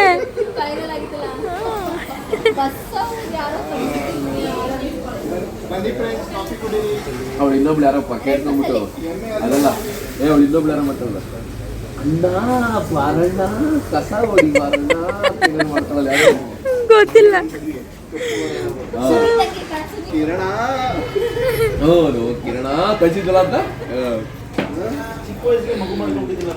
ಬನ್ನಿ ಫ್ರೆಂಡ್ಸ್, ಕಾಫಿ ಕುಡಿರಿ. ಅವಳು ಇನ್ನೊಬ್ಳು ಯಾರಪ್ಪ ಕೇಳ್ಕೊಂಡ್ಬಿಟ್ಟು ಅದಲ್ಲ, ಅವಳು ಇನ್ನೊಬ್ಳು ಯಾರೋ ಮಾತಾಡಲ್ಲ, ಅಣ್ಣ ಬಾರಣ್ಣ ಕಸ ಹೊಡಿ ಬಾರಣ್ಣ ಮಾಡ್ತಾಳಲ್ಲ ಯಾರು ಗೊತ್ತಿಲ್ಲ. ಕಿರಣ, ಹೌದು ಕಿರಣ ಕಳಿಸಿದ್ದಲ್ಲ ಅಂತ ಚಿಕ್ಕ ವಯಸ್ಸಿಗೆ ಮಗು ಮಾಡ್ಕೊಂಡಿದ್ದಿಲ್ಲ.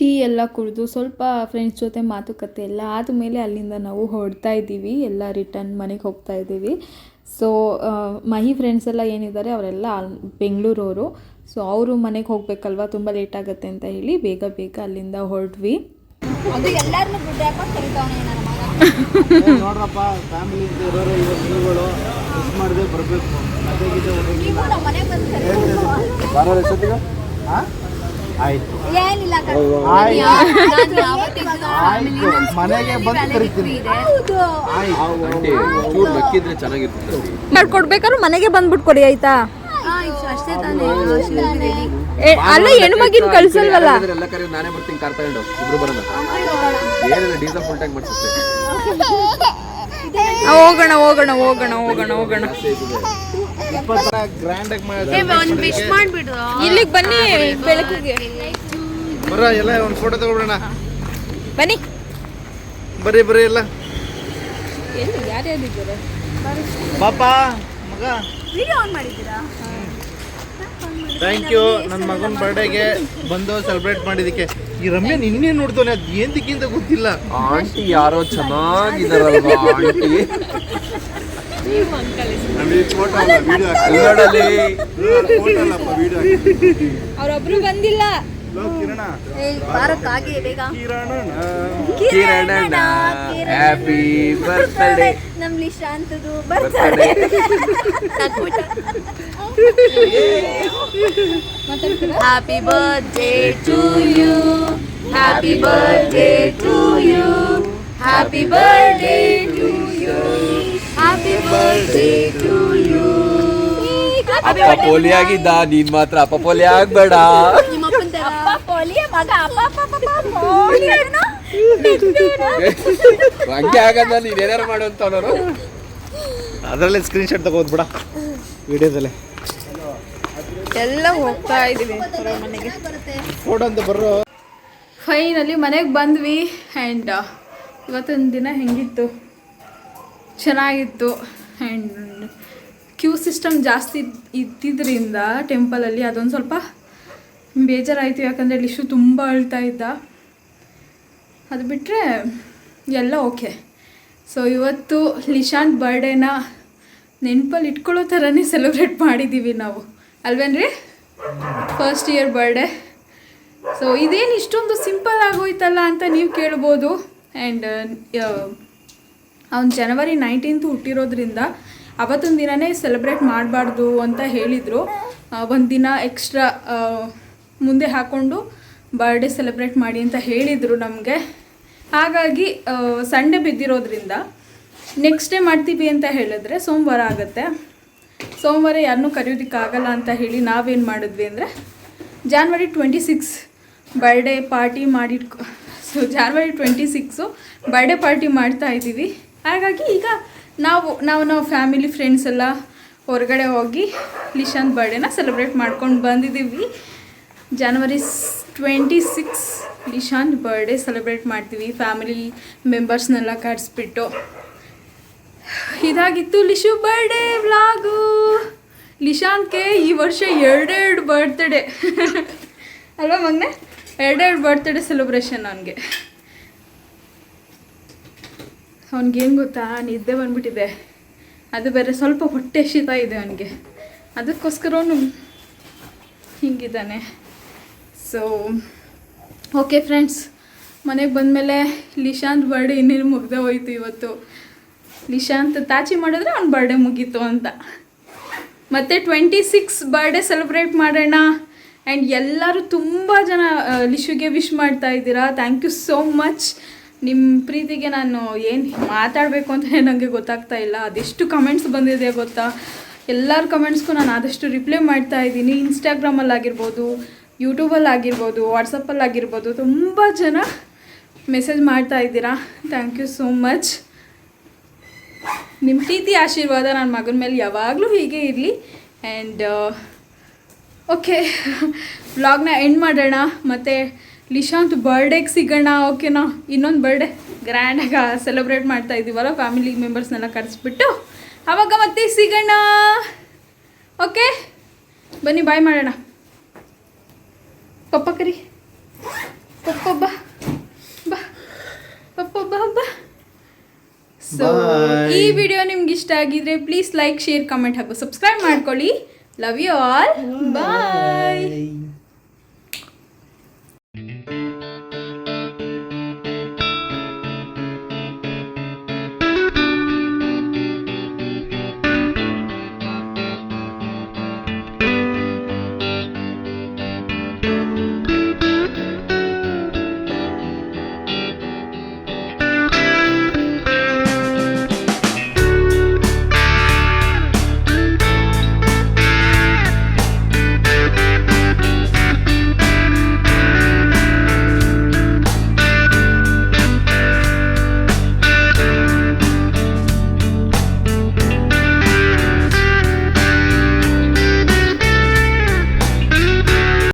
ಟೀ ಎಲ್ಲ ಕುಡಿದು ಸ್ವಲ್ಪ ಫ್ರೆಂಡ್ಸ್ ಜೊತೆ ಮಾತುಕತೆ ಎಲ್ಲ ಆದಮೇಲೆ ಅಲ್ಲಿಂದ ನಾವು ಹೊರಡ್ತಾ ಇದ್ದೀವಿ, ಎಲ್ಲ ರಿಟರ್ನ್ ಮನೆಗೆ ಹೋಗ್ತಾ ಇದ್ದೀವಿ. ಸೊ ಮಹಿ ಫ್ರೆಂಡ್ಸ್ ಎಲ್ಲ ಏನಿದ್ದಾರೆ ಅವರೆಲ್ಲ ಬೆಂಗಳೂರವರು. ಸೊ ಅವರು ಮನೆಗೆ ಹೋಗಬೇಕಲ್ವ, ತುಂಬ ಲೇಟ್ ಆಗುತ್ತೆ ಅಂತ ಹೇಳಿ ಬೇಗ ಅಲ್ಲಿಂದ ಹೊರಟ್ವಿ. ಅದು ಎಲ್ಲಾರನ್ನೂ ಗುಡ್ಡೆ ಹಾಕೊಂಡು ಕರಿತಾವನೆ ನನ್ನ ಮಗ. ನೋಡ್ರಪ್ಪ, ಫ್ಯಾಮಿಲಿ ಅಂತ ಇರೋರು ಇವಾಗ ನೀವುಗಳು ಮಿಸ್ ಮಾಡದೆ ಬರಬೇಕು. ನೀವು ನಮ್ಮ ಮನೆಗೆ ಬಂದು ಕರಿತೀವಿ. ಬರೋದು ಎಷ್ಟೊತ್ತಿಗೆ? ಆಯ್ತು ಏನಿಲ್ಲ ಮನೆಗೆ ಬಂದು ಕರಿತೀನಿ. ಆಂಟಿ ಚೂರು ನಕ್ಕಿದ್ರೆ ಚೆನ್ನಾಗಿರ್ತದೆ. ಮಾಡ್ಕೊಡ್ಬೇಕಾದ್ರೆ ಮನೆಗೆ ಬಂದ್ಬಿಟ್ಟು ಕೊಡಿ ಆಯ್ತಾ. ಅಷ್ಟೇ ತಾನೇ. ಅಲ್ಲ ಹೆಣ್ಮಗಿನ ಕಳ್ಸಲ್ವಲ್ಲ. ಎಲ್ಲ ಕರೆ ನಾನೇ ಬರ್ತೀನಿ ಕಾರ್ ತಗೊಂಡು, ಇಬ್ರು ಬರೋಣ. ಏನಿಲ್ಲ, ಡೀಸೆಲ್ ಫುಲ್ ಟ್ಯಾಂಕ್ ಮಾಡಿಸುತ್ತೆ. ಹೋಗೋಣ. ಗ್ರ್ಯಾಂಡ್ ಆಗಿ ಮಾಡ್ಬಿಡು. ಇಲ್ಲಿಗೆ ಬನ್ನಿ ಬೆಳಕಿಗೆ. ಬರ ಎಲ್ಲ ಒಂದು ಫೋಟೋ ತಗೊಳ್ಳೋಣ. ಬನ್ನಿ ಬರ್ರಿ ಎಲ್ಲ. ಯಾರ್ಯಾರಿದ್ದಾರೆ? ಪಾಪ ಮಗ, ವಿಡಿಯೋ ಆನ್ ಮಾಡಿದ್ದೀರಾ? ಥ್ಯಾಂಕ್ ಯು ನನ್ನ ಮಗನ ಬರ್ಡೇಗೆ ಬಂದು ಸೆಲೆಬ್ರೇಟ್ ಮಾಡಿದ್ದಕ್ಕೆ. ಈ ರಮ್ಯ ನಿನ್ನೆ ನೋಡ್ತಾನೆ, ಅದು ಏನ್ ದಿಕ್ಕಿಂತ ಗೊತ್ತಿಲ್ಲ. ಆಂಟಿ ಯಾರೋ ಚೆನ್ನಾಗಿದಾರಲ್ವಾ ಆಂಟಿ? ಅವರೊಬ್ರು ಬಂದಿಲ್ಲ. ಬಾರಕ್ಕಾಗಿ ಬೇಗ. ಕಿರಣಣ್ಣ ಹ್ಯಾಪಿ ಬರ್ತ್ಡೇ. ನಮ್ ಲಿಶಾಂತದು ಬರ್ತಾರೆ. Happy birthday to you, happy birthday to you, happy birthday to you, happy birthday to you. ಅಪ್ಪ ಪೋಲಿ ಆಗಿದ್ದ, ನೀನ್ ಮಾತ್ರ ಅಪ್ಪ ಪೋಲಿ ಆಗ್ಬೇಡ. ಅಪ್ಪ ಪೋಲಿಯ ಮಗ, ಅಪ್ಪ ಪೋಲಿ ಅದನ್ನ ಹಂಗೆ ಆಗದ, ನೀನ್ ಏನಾರು ಮಾಡುವಂತವ್ರು. ಅದರಲ್ಲೇ ಸ್ಕ್ರೀನ್ ಶಾಟ್ ತಗೋದ್ ಬಿಡ ವಿಡಿಯೋದಲ್ಲೇ. ಎಲ್ಲ ಹೋಗ್ತಾ ಇದೀವಿ ಮನೆಗೆ. ಫೋಟೋ ಅಂತ ಬರ್ರೋ. ಫೈನಲಿ ಮನೆಗೆ ಬಂದ್ವಿ. ಆ್ಯಂಡ್ ಇವತ್ತಿನ ದಿನ ಹೆಂಗಿತ್ತು? ಚೆನ್ನಾಗಿತ್ತು. ಆ್ಯಂಡ್ ಕ್ಯೂ ಸಿಸ್ಟಮ್ ಜಾಸ್ತಿ ಇದ್ದಿದ್ದರಿಂದ ಟೆಂಪಲಲ್ಲಿ ಅದೊಂದು ಸ್ವಲ್ಪ ಬೇಜಾರಾಯಿತು. ಯಾಕಂದರೆ ಲಿಶು ತುಂಬ ಅಳ್ತಾ ಇದ್ದ. ಅದು ಬಿಟ್ಟರೆ ಎಲ್ಲ ಓಕೆ. ಸೊ ಇವತ್ತು ಲಿಶಾಂತ್ ಬರ್ಡೇನ ನೆನಪಲ್ಲಿ ಇಟ್ಕೊಳ್ಳೋ ಥರನೇ ಸೆಲೆಬ್ರೇಟ್ ಮಾಡಿದ್ದೀವಿ ನಾವು, ಅಲ್ವೇನ್ರಿ? First year birthday. ಸೊ ಇದೇನು ಇಷ್ಟೊಂದು ಸಿಂಪಲ್ ಆಗೋಯ್ತಲ್ಲ ಅಂತ ನೀವು ಕೇಳ್ಬೋದು. ಆ್ಯಂಡ್ ಅವ್ನು ಜನವರಿ 19 ಹುಟ್ಟಿರೋದ್ರಿಂದ ಅವತ್ತೊಂದು ದಿನವೇ ಸೆಲೆಬ್ರೇಟ್ ಮಾಡಬಾರ್ದು ಅಂತ ಹೇಳಿದರು. ಒಂದು ದಿನ ಎಕ್ಸ್ಟ್ರಾ ಮುಂದೆ ಹಾಕ್ಕೊಂಡು ಬರ್ಡೇ ಸೆಲೆಬ್ರೇಟ್ ಮಾಡಿ ಅಂತ ಹೇಳಿದರು ನಮಗೆ. ಹಾಗಾಗಿ ಸಂಡೇ ಬಿದ್ದಿರೋದ್ರಿಂದ ನೆಕ್ಸ್ಟ್ ಡೇ ಮಾಡ್ತೀವಿ ಅಂತ ಹೇಳಿದ್ರೆ ಸೋಮವಾರ ಆಗುತ್ತೆ. ಸೋಮವಾರ ಯಾರನ್ನೂ ಕರೆಯೋದಕ್ಕಾಗಲ್ಲ ಅಂತ ಹೇಳಿ ನಾವೇನು ಮಾಡಿದ್ವಿ ಅಂದರೆ January 26 birthday party so January 26 birthday party ಮಾಡ್ತಾ ಇದ್ದೀವಿ. ಹಾಗಾಗಿ ಈಗ ನಾವು ಫ್ಯಾಮಿಲಿ ಫ್ರೆಂಡ್ಸ್ ಎಲ್ಲ ಹೊರಗಡೆ ಹೋಗಿ ಲಿಶಾಂತ್ ಬರ್ಡೇನ ಸೆಲೆಬ್ರೇಟ್ ಮಾಡ್ಕೊಂಡು ಬಂದಿದ್ದೀವಿ. ಜಾನ್ವರಿ 26 ಲಿಶಾಂತ್ ಬರ್ಡೇ ಸೆಲೆಬ್ರೇಟ್ ಮಾಡ್ತೀವಿ ಫ್ಯಾಮಿಲಿ ಮೆಂಬರ್ಸ್ನೆಲ್ಲ ಕರೆಸ್ಬಿಟ್ಟು. ಇದಾಗಿತ್ತು ಲಿಶು ಬರ್ಡೇ ವ್ಲಾಗು. ಲಿಶಾಂತ್ಗೆ ಈ ವರ್ಷ 2 ಬರ್ತ್ಡೇ ಅಲ್ವಾ ಮಗನೇ? 2 ಬರ್ತ್ಡೇ ಸೆಲೆಬ್ರೇಷನ್ ಅವನಿಗೆ. ಅವ್ನಿಗೇನು ಗೊತ್ತಾ, ನಿದ್ದೆ ಬಂದ್ಬಿಟ್ಟಿದೆ. ಅದು ಬೇರೆ ಸ್ವಲ್ಪ ಹೊಟ್ಟೆ ಶೀತ ಇದೆ ಅವನಿಗೆ, ಅದಕ್ಕೋಸ್ಕರ ಅವನು ಹಿಂಗಿದ್ದಾನೆ. ಸೊ ಓಕೆ ಫ್ರೆಂಡ್ಸ್, ಮನೆಗೆ ಬಂದಮೇಲೆ ಲಿಶಾಂತ್ ಬರ್ಡೇ ಇನ್ನೇನು ಮುಗ್ದೇ ಹೋಯ್ತು. ಇವತ್ತು ಲಿಶಾಂತ್ ತಾಚಿ ಮಾಡಿದ್ರೆ ಅವ್ನ ಬರ್ಡೇ ಮುಗೀತು ಅಂತ. ಮತ್ತು 26 ಬರ್ಡೇ ಸೆಲೆಬ್ರೇಟ್ ಮಾಡೋಣ. ಆ್ಯಂಡ್ ಎಲ್ಲರೂ ತುಂಬ ಜನ ಲಿಶುಗೆ ವಿಶ್ ಮಾಡ್ತಾ ಇದ್ದೀರಾ. Thank you so much. ನಿಮ್ಮ ಪ್ರೀತಿಗೆ ನಾನು ಏನು ಮಾತಾಡಬೇಕು ಅಂತ ನನಗೆ ಗೊತ್ತಾಗ್ತಾ ಇಲ್ಲ. ಅದೆಷ್ಟು ಕಮೆಂಟ್ಸ್ ಬಂದಿದೆ ಗೊತ್ತಾ? ಎಲ್ಲರ ಕಮೆಂಟ್ಸ್ಗೂ ನಾನು ಆದಷ್ಟು ರಿಪ್ಲೈ ಮಾಡ್ತಾ ಇದ್ದೀನಿ. ಇನ್ಸ್ಟಾಗ್ರಾಮಲ್ಲಿ ಆಗಿರ್ಬೋದು, ಯೂಟ್ಯೂಬಲ್ಲಿ ಆಗಿರ್ಬೋದು, ವಾಟ್ಸಪ್ಪಲ್ಲಿ ಆಗಿರ್ಬೋದು, ತುಂಬ ಜನ ಮೆಸೇಜ್ ಮಾಡ್ತಾ ಇದ್ದೀರಾ. Thank you so much. ನಿಮ್ಮ ಪ್ರೀತಿ ಆಶೀರ್ವಾದ ನನ್ನ ಮಗನ ಮೇಲೆ ಯಾವಾಗಲೂ ಹೀಗೆ ಇರಲಿ. ಆ್ಯಂಡ್ ಓಕೆ, ವ್ಲಾಗ್ನ ಎಂಡ್ ಮಾಡೋಣ. ಮತ್ತು ಲಿಶಾಂತ್ ಬರ್ಡೇಗೆ ಸಿಗೋಣ, ಓಕೆನಾ? ಇನ್ನೊಂದು ಬರ್ಡೇ ಗ್ರ್ಯಾಂಡಾಗಿ ಸೆಲೆಬ್ರೇಟ್ ಮಾಡ್ತಾ ಇದ್ದೀವಲ್ಲ, ಫ್ಯಾಮಿಲಿ ಮೆಂಬರ್ಸ್ನೆಲ್ಲ ಕರೆಸ್ಬಿಟ್ಟು ಆವಾಗ ಮತ್ತೆ ಸಿಗೋಣ. ಓಕೆ, ಬನ್ನಿ ಬಾಯ್ ಮಾಡೋಣ. ಪಪ್ಪ ಕರಿ, ಪಪ್ಪ ಈ ವಿಡಿಯೋ ನಿಮ್ಗೆ ಇಷ್ಟ ಆಗಿದ್ರೆ ಪ್ಲೀಸ್ ಲೈಕ್ ಶೇರ್ ಕಮೆಂಟ್ ಹಾಕು ಸಬ್ಸ್ಕ್ರೈಬ್ ಮಾಡ್ಕೊಳ್ಳಿ ಲವ್ ಯು ಆಲ್ ಬಾಯ್